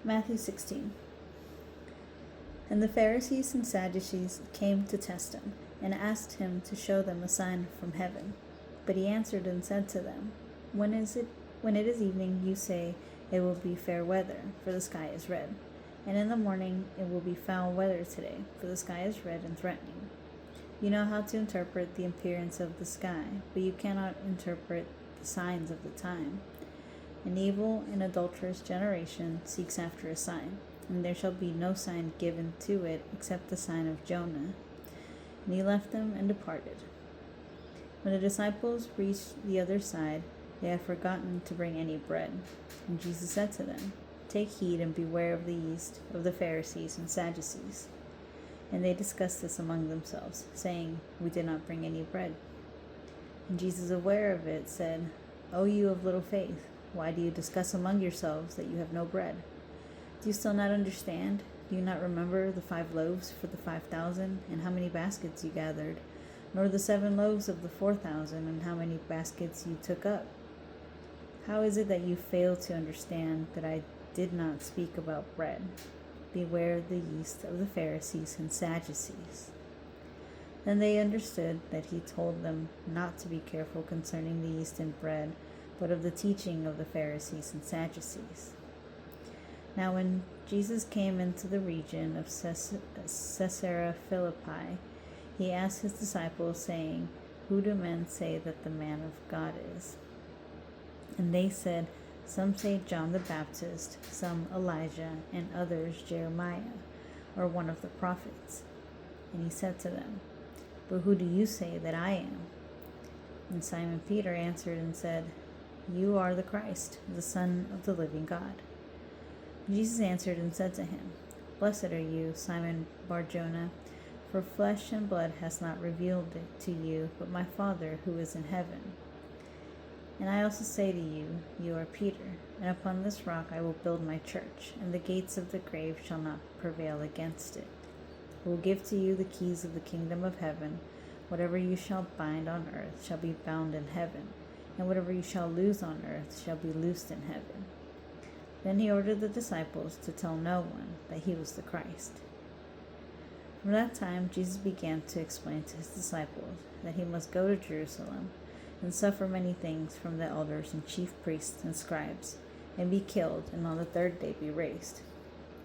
Matthew 16. And the Pharisees and Sadducees came to test him, and asked him to show them a sign from heaven. But he answered and said to them, When it is evening, you say, It will be fair weather, for the sky is red. And in the morning it will be foul weather today, for the sky is red and threatening. You know how to interpret the appearance of the sky, but you cannot interpret the signs of the time. An evil and adulterous generation seeks after a sign, and there shall be no sign given to it except the sign of Jonah. And he left them and departed. When the disciples reached the other side, they had forgotten to bring any bread. And Jesus said to them, Take heed and beware of the yeast of the Pharisees and Sadducees. And they discussed this among themselves, saying, We did not bring any bread. And Jesus, aware of it, said, O you of little faith, why do you discuss among yourselves that you have no bread? Do you still not understand? Do you not remember the 5 loaves for the 5,000, and how many baskets you gathered, nor the 7 loaves of the 4,000, and how many baskets you took up? How is it that you fail to understand that I did not speak about bread? Beware the yeast of the Pharisees and Sadducees. Then they understood that he told them not to be careful concerning the yeast and bread, but of the teaching of the Pharisees and Sadducees. Now when Jesus came into the region of Caesarea Philippi, he asked his disciples, saying, Who do men say that the man of God is? And they said, Some say John the Baptist, some Elijah, and others Jeremiah, or one of the prophets. And he said to them, But who do you say that I am? And Simon Peter answered and said, You are the Christ, the Son of the living God. Jesus answered and said to him, Blessed are you, Simon Bar-Jonah, for flesh and blood has not revealed it to you, but my Father who is in heaven. And I also say to you, you are Peter, and upon this rock I will build my church, and the gates of the grave shall not prevail against it. I will give to you the keys of the kingdom of heaven. Whatever you shall bind on earth shall be bound in heaven, and whatever you shall loose on earth shall be loosed in heaven. Then he ordered the disciples to tell no one that he was the Christ. From that time Jesus began to explain to his disciples that he must go to Jerusalem and suffer many things from the elders and chief priests and scribes, and be killed, and on the 3rd day be raised.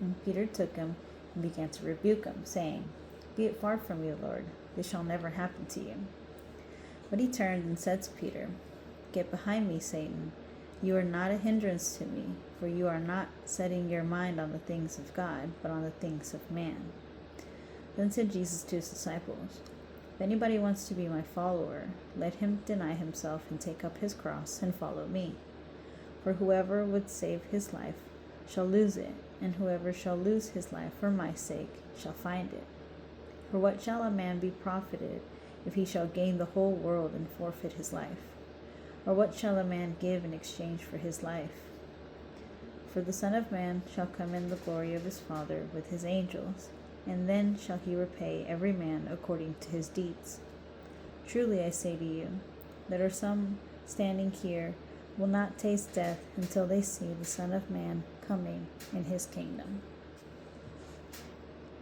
And Peter took him and began to rebuke him, saying, Be it far from you, Lord, this shall never happen to you. But he turned and said to Peter, Get behind me, Satan. You are not a hindrance to me, for you are not setting your mind on the things of God, but on the things of man. Then said Jesus to his disciples, If anybody wants to be my follower, let him deny himself and take up his cross and follow me. For whoever would save his life shall lose it, and whoever shall lose his life for my sake shall find it. For what shall a man be profited if he shall gain the whole world and forfeit his life? Or what shall a man give in exchange for his life? For the Son of Man shall come in the glory of his Father with his angels, and then shall he repay every man according to his deeds. Truly I say to you, there are some standing here will not taste death until they see the Son of Man coming in his kingdom.